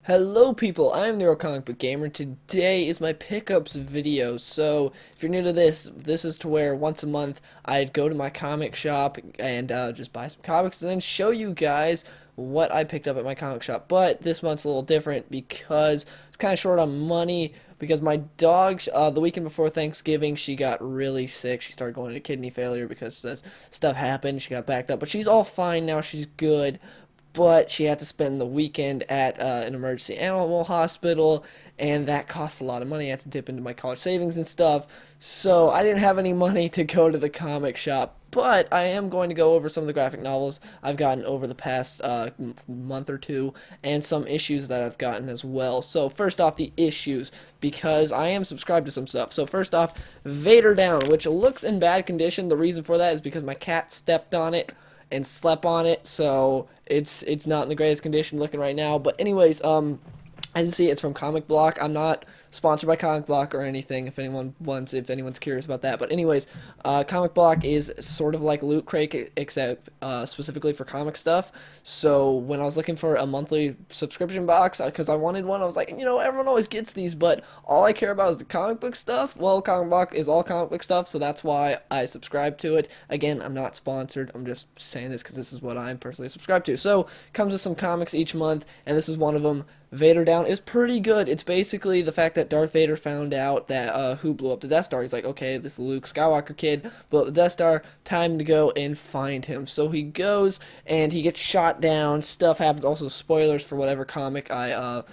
Hello people, I am the Comic Book Gamer. Today is my pickups video. So, if you're new to this is to where once a month I'd go to my comic shop and just buy some comics and then show you guys what I picked up at my comic shop. But this month's a little different because it's kind of short on money because my dog, the weekend before Thanksgiving, she got really sick. She started going into kidney failure because this stuff happened. She got backed up, but she's all fine now. She's good, but she had to spend the weekend at an emergency animal hospital, and that cost a lot of money. I had to dip into my college savings and stuff, so I didn't have any money to go to the comic shop. But I am going to go over some of the graphic novels I've gotten over the past month or two, and some issues that I've gotten as well. So first off, the issues, because I am subscribed to some stuff. So first off, Vader Down, which looks in bad condition. The reason for that is because my cat stepped on it and slept on it, so it's not in the greatest condition looking right now. But anyways, as you see, it's from Comic Block. I'm not sponsored by Comic Block or anything, if anyone's curious about that. But anyways, Comic Block is sort of like Loot Crate, except specifically for comic stuff. So when I was looking for a monthly subscription box, because I wanted one, I was like, everyone always gets these, but all I care about is the comic book stuff. Well, Comic Block is all comic book stuff, so that's why I subscribe to it. Again, I'm not sponsored. I'm just saying this because this is what I'm personally subscribed to. So, comes with some comics each month, and this is one of them. Vader Down is pretty good. It's basically the fact that Darth Vader found out that who blew up the Death Star. He's like, okay, this Luke Skywalker kid blew up the Death Star. Time to go and find him. So he goes and he gets shot down. Stuff happens. Also, spoilers for whatever comic I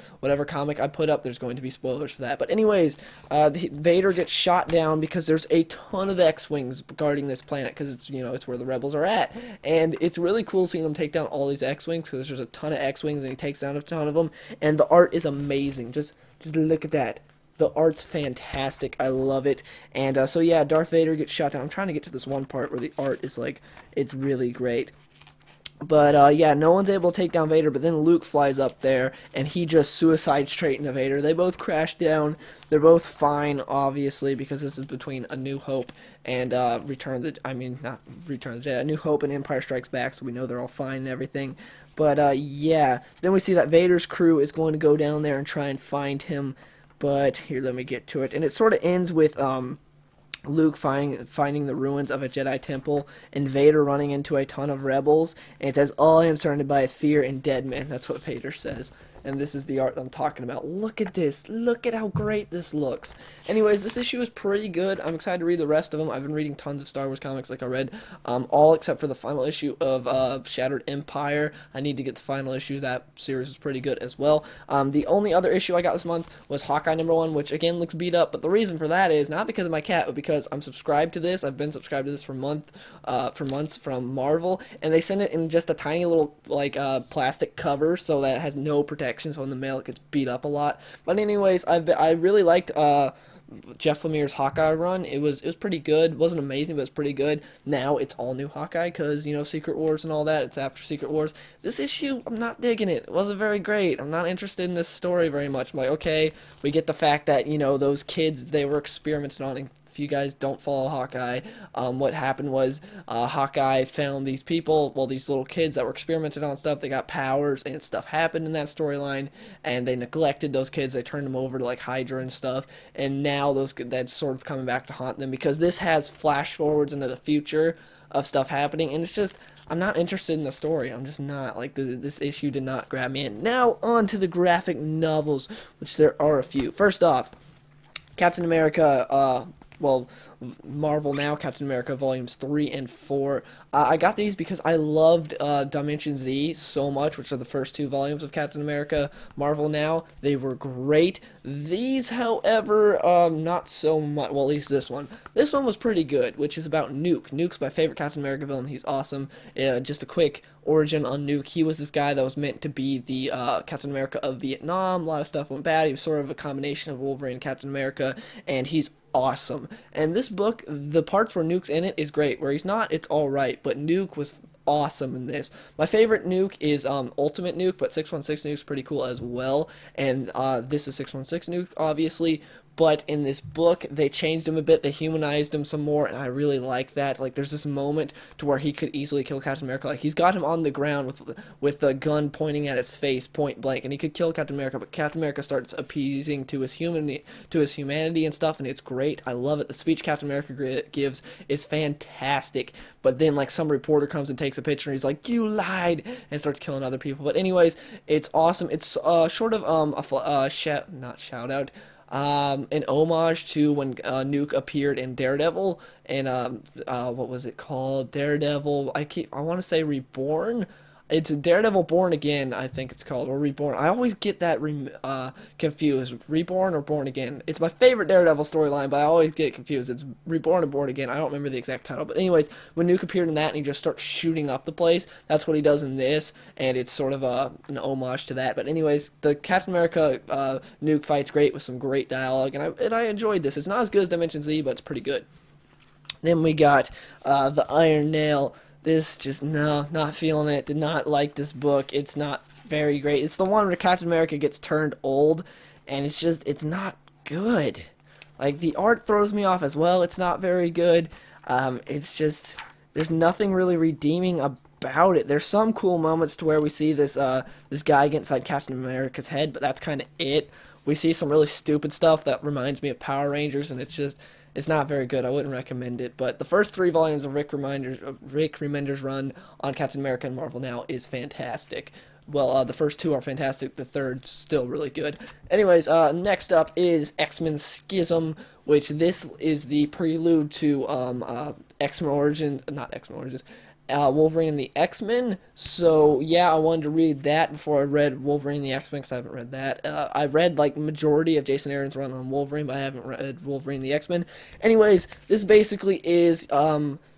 put up. There's going to be spoilers for that. But anyways, Vader gets shot down because there's a ton of X-wings guarding this planet because it's where the rebels are at, and it's really cool seeing them take down all these X-wings because there's a ton of X-wings and he takes down a ton of them. And the art is amazing. Just look at that. The art's fantastic. I love it. And so yeah, Darth Vader gets shot down. I'm trying to get to this one part where the art is like, it's really great. But yeah, no one's able to take down Vader, but then Luke flies up there, and he just suicides straight into Vader. They both crash down. They're both fine, obviously, because this is between A New Hope and not Return of the Jedi, A New Hope and Empire Strikes Back, so we know they're all fine and everything. But yeah, then we see that Vader's crew is going to go down there and try and find him. But here, let me get to it. And it sort of ends with Luke finding the ruins of a Jedi temple, and Vader running into a ton of rebels, and it says, all I am surrounded by is fear and dead men. That's what Vader says. And this is the art I'm talking about. Look at this. Look at how great this looks. Anyways, this issue is pretty good. I'm excited to read the rest of them. I've been reading tons of Star Wars comics, like I read all except for the final issue of Shattered Empire. I need to get the final issue. That series was pretty good as well. The only other issue I got this month was Hawkeye #1, which again looks beat up, but the reason for that is not because of my cat, but because I'm subscribed to this. I've been subscribed to this for months from Marvel, and they send it in just a tiny little plastic cover, so that it has no protection. So in the mail it gets beat up a lot. But anyways, I really liked Jeff Lemire's Hawkeye run. It was pretty good. It wasn't amazing, but it's pretty good. Now it's all new Hawkeye because Secret Wars and all that. It's after Secret Wars. This issue, I'm not digging it. It wasn't very great. I'm not interested in this story very much. I'm like, okay, we get the fact that those kids, they were experimented on. If you guys don't follow Hawkeye, what happened was Hawkeye found these people, well, these little kids that were experimented on stuff. They got powers, and stuff happened in that storyline, and they neglected those kids. They turned them over to like Hydra and stuff, and now that's sort of coming back to haunt them because this has flash forwards into the future of stuff happening, and it's just, I'm not interested in the story. I'm just not. Like, this issue did not grab me in. Now, on to the graphic novels, which there are a few. First off, Captain America, Marvel Now, Captain America Volumes 3 and 4. I got these because I loved Dimension Z so much, which are the first two volumes of Captain America Marvel Now. They were great. These, however, not so much. Well, at least this one. This one was pretty good, which is about Nuke. Nuke's my favorite Captain America villain. He's awesome. Just a quick origin on Nuke. He was this guy that was meant to be the Captain America of Vietnam. A lot of stuff went bad. He was sort of a combination of Wolverine and Captain America, and he's awesome. And this book, the parts where Nuke's in it is great. Where he's not, it's alright. But Nuke was awesome in this. My favorite Nuke is Ultimate Nuke, but 616 Nuke's pretty cool as well. And this is 616 Nuke, obviously. but in this book they changed him a bit, they humanized him some more, and I really like that. Like there's this moment to where he could easily kill Captain America. Like he's got him on the ground with the gun pointing at his face point blank, and he could kill Captain America, but Captain America starts appeasing to his humanity and stuff, and it's great. I love it. The speech Captain America gives is fantastic, but then like some reporter comes and takes a picture and he's like, you lied, and starts killing other people. But anyways, it's awesome. It's sort of not shout out, an homage to when Nuke appeared in Daredevil, and what was it called? Daredevil. I want to say Reborn. It's Daredevil Born Again, I think it's called, or Reborn. I always get that confused. Reborn or Born Again. It's my favorite Daredevil storyline, but I always get confused. It's Reborn or Born Again. I don't remember the exact title. But anyways, when Nuke appeared in that and he just starts shooting up the place, that's what he does in this, and it's sort of an homage to that. But anyways, the Captain America Nuke fight's great with some great dialogue, and I enjoyed this. It's not as good as Dimension Z, but it's pretty good. Then we got the Iron Nail. This just, no, not feeling it. Did not like this book. It's not very great. It's the one where Captain America gets turned old, and it's not good. Like, the art throws me off as well. It's not very good. It's just, there's nothing really redeeming about it. There's some cool moments to where we see this guy get inside Captain America's head, but that's kind of it. We see some really stupid stuff that reminds me of Power Rangers, and it's not very good. I wouldn't recommend it. But the first 3 volumes of Rick Remender's run on Captain America and Marvel Now is fantastic. Well, the first 2 are fantastic. The third's still really good. Anyways, next up is X-Men Schism, which this is the prelude to X-Men Origins, not X-Men Origins, Wolverine and the X-Men. So yeah, I wanted to read that before I read Wolverine and the X-Men, because I haven't read that. I read like majority of Jason Aaron's run on Wolverine, but I haven't read Wolverine and the X-Men. Anyways, this basically is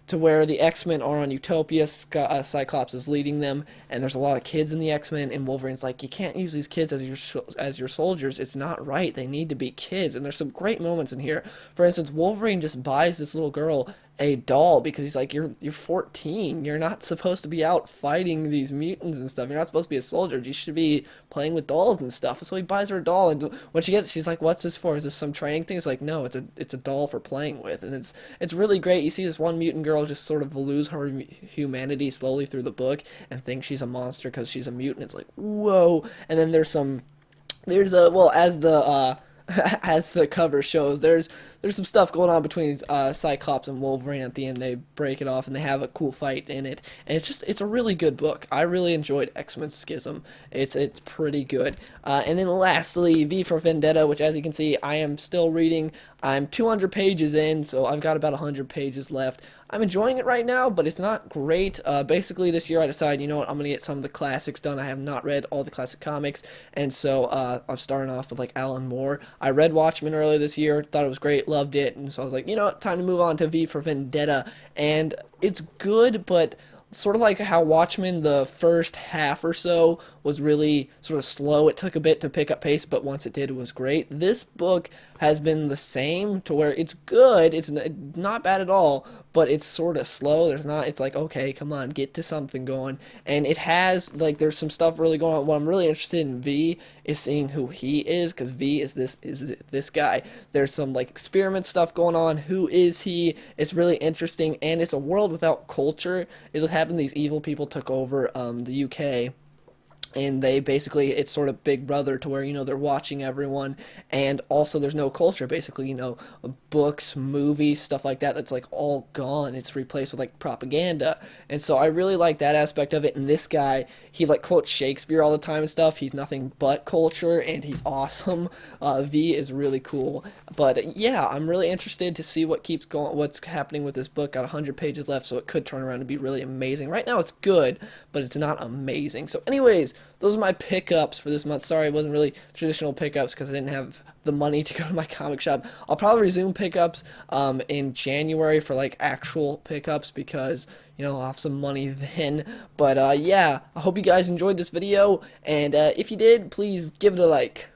to where the X-Men are on Utopia. Cyclops is leading them, and there's a lot of kids in the X-Men, and Wolverine's like, you can't use these kids as your soldiers. It's not right. They need to be kids. And there's some great moments in here. For instance, Wolverine just buys this little girl a doll because he's like, you're 14. You're not supposed to be out fighting these mutants and stuff. You're not supposed to be a soldier. You should be playing with dolls and stuff. So he buys her a doll, and when she gets it, she's like, what's this for? Is this some training thing? It's like, no, it's a doll for playing with. And it's really great. You see this one mutant girl just sort of lose her humanity slowly through the book and think she's a monster because she's a mutant. It's like, whoa. And then there's well, as the as the cover shows, there's some stuff going on between Cyclops and Wolverine. At the end, they break it off and they have a cool fight in it, and it's a really good book. I really enjoyed X-Men Schism. It's pretty good. And then lastly, V for Vendetta, which, as you can see, I am still reading. I'm 200 pages in, so I've got about 100 pages left. I'm enjoying it right now, but it's not great. Basically, this year I decided, you know what, I'm going to get some of the classics done. I have not read all the classic comics, and so I'm starting off with, like, Alan Moore. I read Watchmen earlier this year, thought it was great, loved it, and so I was like, you know what, time to move on to V for Vendetta. And it's good, but sort of like how Watchmen, the first half or so was really sort of slow. It took a bit to pick up pace, but once it did, it was great. This book has been the same, to where it's good. It's not bad at all, but it's sort of slow. It's like, okay, come on, get to something going. And it has, like, there's some stuff really going on. What I'm really interested in V is seeing who he is, because V is this guy. There's some, like, experiment stuff going on. Who is he? It's really interesting, and it's a world without culture. Is what happened. These evil people took over the UK, and they basically, it's sort of Big Brother, to where, you know, they're watching everyone, and also there's no culture, basically, you know, books, movies, stuff like that, that's like all gone. It's replaced with like propaganda. And so I really like that aspect of it. And this guy, he like quotes Shakespeare all the time and stuff. He's nothing but culture, and he's awesome. V is really cool. But yeah, I'm really interested to see what's happening with this book. Got 100 pages left, so it could turn around to be really amazing. Right now it's good, but it's not amazing. So anyways, those are my pickups for this month. Sorry, it wasn't really traditional pickups because I didn't have the money to go to my comic shop. I'll probably resume pickups in January for like actual pickups, because, you know, I'll have some money then. But yeah, I hope you guys enjoyed this video, and if you did, please give it a like.